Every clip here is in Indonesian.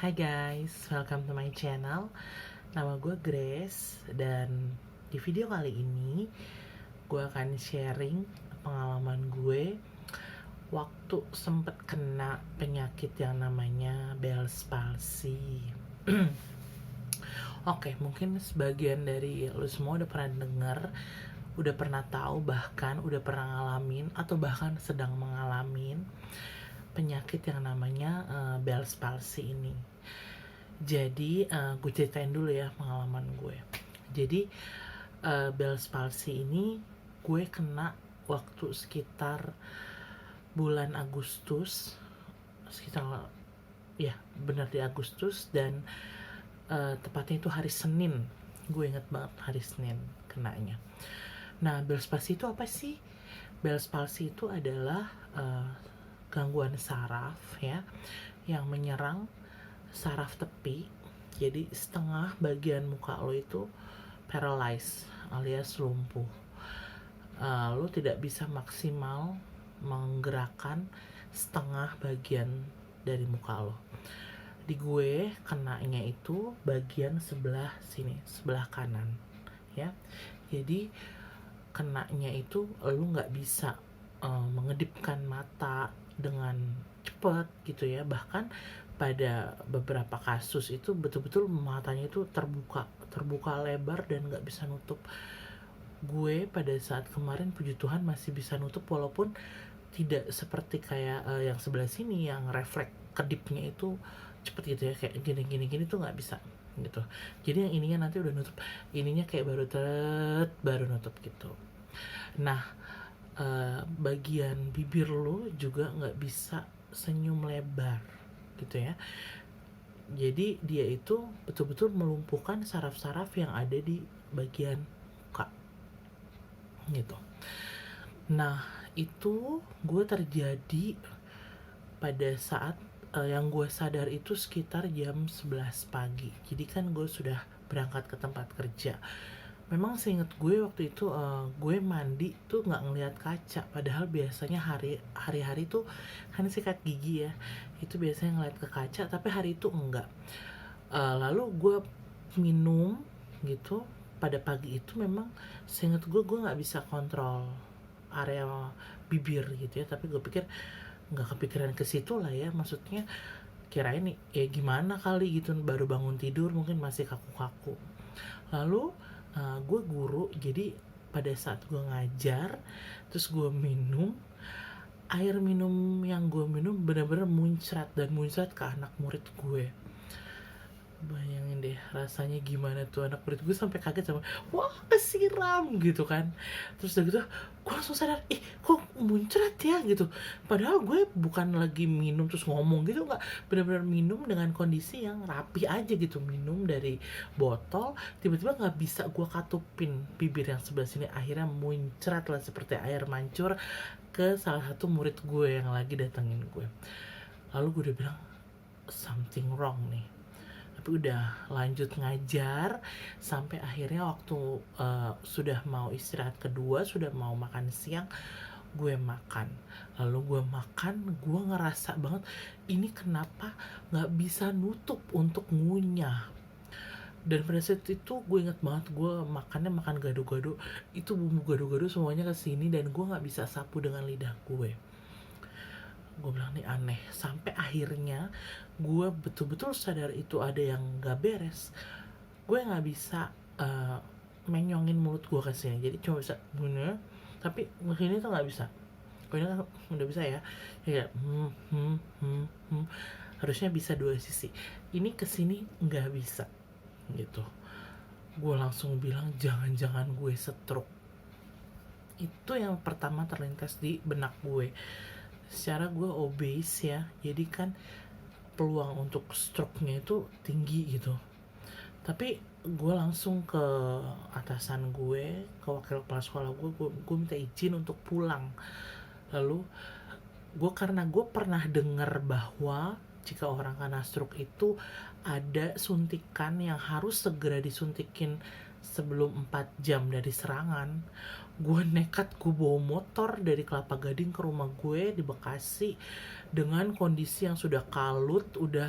Hai guys, welcome to my channel. Nama gue Grace dan di video kali ini gue akan sharing pengalaman gue waktu sempet kena penyakit yang namanya Bell's palsy. Oke, mungkin sebagian dari lu semua udah pernah dengar, udah pernah tahu, bahkan udah pernah ngalamin atau bahkan sedang mengalamin penyakit yang namanya Bell's palsy ini. Jadi gue ceritain dulu ya pengalaman gue. Jadi Bell's palsy ini gue kena waktu sekitar bulan Agustus, sekitar ya benar di Agustus, dan tepatnya itu hari Senin. Gue inget banget hari Senin kenanya. Nah, Bell's palsy itu apa sih? Bell's palsy itu adalah gangguan saraf ya yang menyerang saraf tepi. Jadi setengah bagian muka lo itu paralyzed alias lumpuh. Lo tidak bisa maksimal menggerakkan setengah bagian dari muka lo. Di gue kenanya itu bagian sebelah sini, sebelah kanan ya. Jadi kenanya itu lo nggak bisa mengedipkan mata dengan cepat gitu ya. Bahkan pada beberapa kasus itu betul-betul matanya itu terbuka lebar dan nggak bisa nutup. Gue pada saat kemarin puji Tuhan masih bisa nutup, walaupun tidak seperti kayak yang sebelah sini yang refleks kedipnya itu cepet gitu ya, kayak gini tuh nggak bisa gitu. Jadi yang ininya nanti udah nutup, ininya kayak baru nutup gitu. Nah, bagian bibir lo juga nggak bisa senyum lebar gitu ya. Jadi dia itu betul-betul melumpuhkan saraf-saraf yang ada di bagian muka gitu. Nah, itu gue terjadi pada saat yang gue sadar itu sekitar jam 11 pagi. Jadi kan gue sudah berangkat ke tempat kerja. Memang seinget gue waktu itu gue mandi tuh nggak ngeliat kaca, padahal biasanya hari-hari tuh kan sikat gigi ya, itu biasanya ngeliat ke kaca, tapi hari itu enggak. Lalu gue minum gitu pada pagi itu. Memang seinget gue nggak bisa kontrol area bibir gitu ya, tapi gue pikir nggak kepikiran ke situ lah ya, maksudnya kirain nih ya gimana kali gitu, baru bangun tidur mungkin masih kaku-kaku. Lalu gue guru, jadi pada saat gue ngajar terus gue minum, air minum yang gue minum benar-benar muncrat ke anak murid gue. Bayangin deh rasanya gimana tuh, anak murid gue sampai kaget sama, wah kesiram gitu kan. Terus udah gitu gue langsung sadar, kok muncrat ya gitu. Padahal gue bukan lagi minum terus ngomong gitu, nggak, benar-benar minum dengan kondisi yang rapi aja gitu, minum dari botol. Tiba-tiba nggak bisa gue katupin bibir yang sebelah sini, akhirnya muncrat lah seperti air mancur ke salah satu murid gue yang lagi datengin gue. Lalu gue udah bilang something wrong nih, tapi udah lanjut ngajar sampai akhirnya waktu sudah mau istirahat kedua, sudah mau makan siang, gue makan. Lalu gue makan, gue ngerasa banget ini kenapa nggak bisa nutup untuk ngunyah. Dan pada saat itu gue inget banget, gue makan gado-gado, itu bumbu gado-gado semuanya kesini dan gue nggak bisa sapu dengan lidah gue. Gue bilang nih aneh, sampai akhirnya gue betul-betul sadar itu ada yang gak beres. Gue nggak bisa menyongin mulut gue ke sini, jadi cuma bisa gini, tapi begini tuh nggak bisa. Gue kan udah bisa ya, ya harusnya bisa dua sisi, ini kesini nggak bisa gitu. Gue langsung bilang jangan-jangan gue stroke. Itu yang pertama terlintas di benak gue. Secara gue obese ya, jadi kan peluang untuk stroke-nya itu tinggi gitu. Tapi gue langsung ke atasan gue, ke wakil kepala sekolah gue minta izin untuk pulang. Lalu karena gue pernah dengar bahwa jika orang kena stroke itu ada suntikan yang harus segera disuntikin sebelum 4 jam dari serangan. Gue nekat, gue bawa motor dari Kelapa Gading ke rumah gue di Bekasi dengan kondisi yang sudah kalut, udah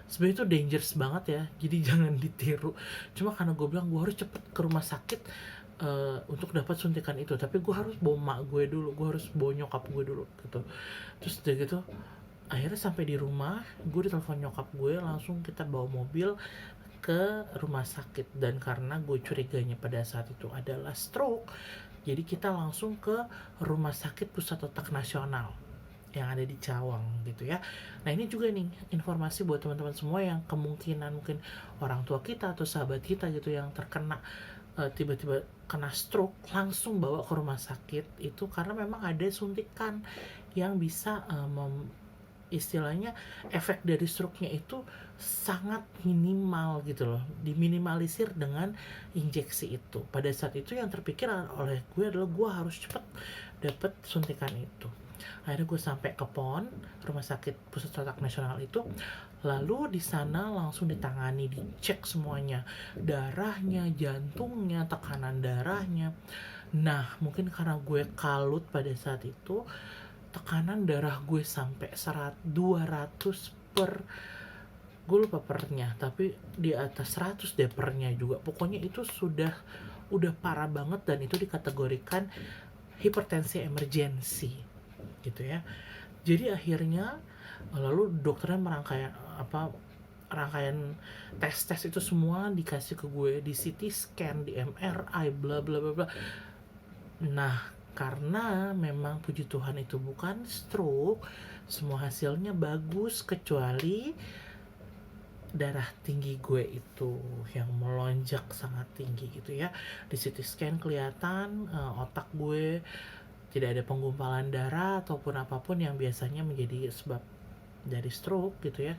sebenarnya itu dangerous banget ya, jadi jangan ditiru. Cuma karena gue bilang gue harus cepet ke rumah sakit untuk dapat suntikan itu, tapi gue harus bawa mak gue dulu, gue harus bawa nyokap gue dulu gitu. Terus udah gitu akhirnya sampai di rumah, gue ditelepon nyokap gue, langsung kita bawa mobil ke rumah sakit. Dan karena gue curiganya pada saat itu adalah stroke, jadi kita langsung ke rumah sakit pusat otak nasional yang ada di Cawang gitu ya. Nah ini juga nih informasi buat teman-teman semua yang kemungkinan mungkin orang tua kita atau sahabat kita gitu yang terkena tiba-tiba kena stroke, langsung bawa ke rumah sakit itu, karena memang ada suntikan yang bisa istilahnya efek dari stroke-nya itu sangat minimal gitu loh, diminimalisir dengan injeksi itu. Pada saat itu yang terpikir oleh gue adalah gue harus cepet dapet suntikan itu. Akhirnya gue sampai ke PON, rumah sakit pusat otak nasional itu. Lalu di sana langsung ditangani, dicek semuanya, darahnya, jantungnya, tekanan darahnya. Nah mungkin karena gue kalut pada saat itu, tekanan darah gue sampai 200 per, gue lupa pernya, tapi di atas 100 deh pernya juga. Pokoknya itu udah parah banget, dan itu dikategorikan hipertensi emergensi gitu ya. Jadi akhirnya lalu dokternya rangkaian tes itu semua dikasih ke gue, di CT scan, di MRI, bla bla bla bla. Nah karena memang puji Tuhan itu bukan stroke, semua hasilnya bagus kecuali darah tinggi gue itu yang melonjak sangat tinggi gitu ya. Di CT scan kelihatan otak gue tidak ada penggumpalan darah ataupun apapun yang biasanya menjadi sebab dari stroke gitu ya,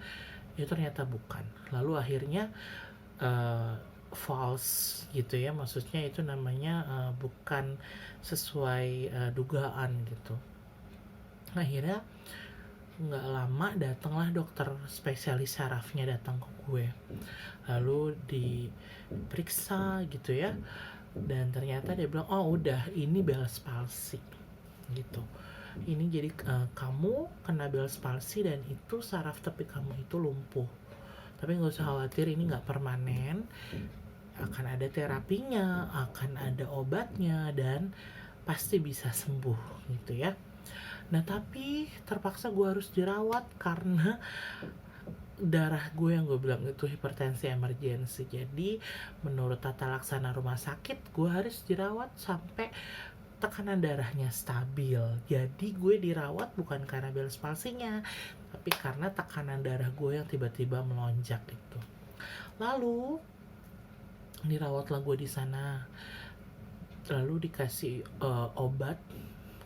itu ternyata bukan. Lalu akhirnya false gitu ya, maksudnya itu namanya bukan sesuai dugaan gitu. Akhirnya nggak lama datanglah dokter spesialis sarafnya datang ke gue, lalu diperiksa gitu ya, dan ternyata dia bilang oh udah ini Bell's palsy gitu. Ini jadi kamu kena Bell's palsy dan itu saraf tepi kamu itu lumpuh, tapi nggak usah khawatir, ini nggak permanen, akan ada terapinya, akan ada obatnya, dan pasti bisa sembuh gitu ya. Nah tapi terpaksa gue harus dirawat karena darah gue yang gue bilang itu hipertensi emergensi. Jadi menurut tata laksana rumah sakit gue harus dirawat sampai tekanan darahnya stabil. Jadi gue dirawat bukan karena Bell's palsy-nya, tapi karena tekanan darah gue yang tiba-tiba melonjak itu. Lalu dirawatlah gue di sana, lalu dikasih obat,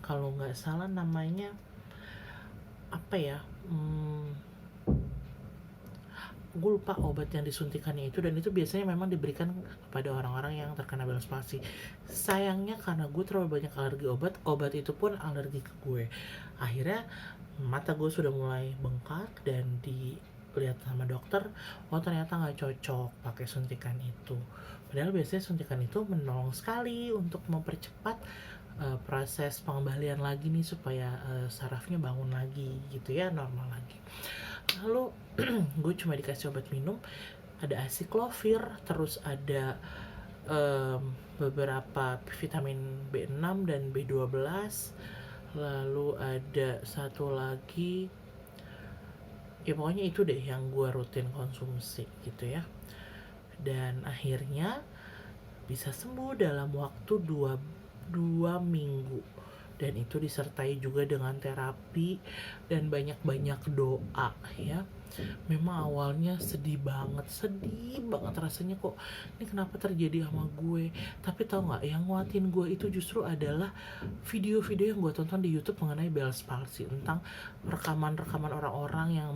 kalau nggak salah namanya apa ya, gue lupa obat yang disuntikannya itu, dan itu biasanya memang diberikan kepada orang-orang yang terkena Bell's palsy. Sayangnya karena gue terlalu banyak alergi obat itu pun alergi ke gue. Akhirnya mata gue sudah mulai bengkak dan dilihat sama dokter, oh ternyata nggak cocok pakai suntikan itu. Padahal biasanya suntikan itu menolong sekali untuk mempercepat proses pengembalian lagi nih, supaya sarafnya bangun lagi gitu ya, normal lagi. Lalu gue cuma dikasih obat minum, ada acyclovir, terus ada beberapa vitamin B6 dan B12, lalu ada satu lagi, ya pokoknya itu deh yang gue rutin konsumsi gitu ya. Dan akhirnya bisa sembuh dalam waktu 2 minggu, dan itu disertai juga dengan terapi dan banyak-banyak doa ya. Memang awalnya sedih banget rasanya, kok ini kenapa terjadi sama gue. Tapi tau nggak, yang nguatin gue itu justru adalah video-video yang gue tonton di YouTube mengenai Bell's palsy, tentang rekaman-rekaman orang-orang yang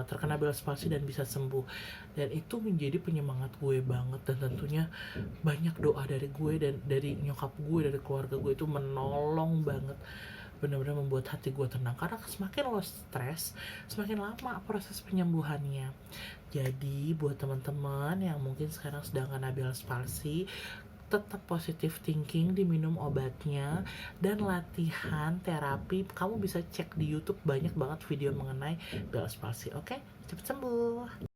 terkena Bell's palsy dan bisa sembuh, dan itu menjadi penyemangat gue banget. Dan tentunya banyak doa dari gue dan dari nyokap gue, dari keluarga gue, itu menolong banget, benar-benar membuat hati gue tenang, karena semakin lo stres semakin lama proses penyembuhannya. Jadi buat teman-teman yang mungkin sekarang sedang kena Bell's palsy, tetap positive thinking, diminum obatnya, dan latihan terapi. Kamu bisa cek di YouTube, banyak banget video mengenai Bell's palsy. Oke, cepet sembuh.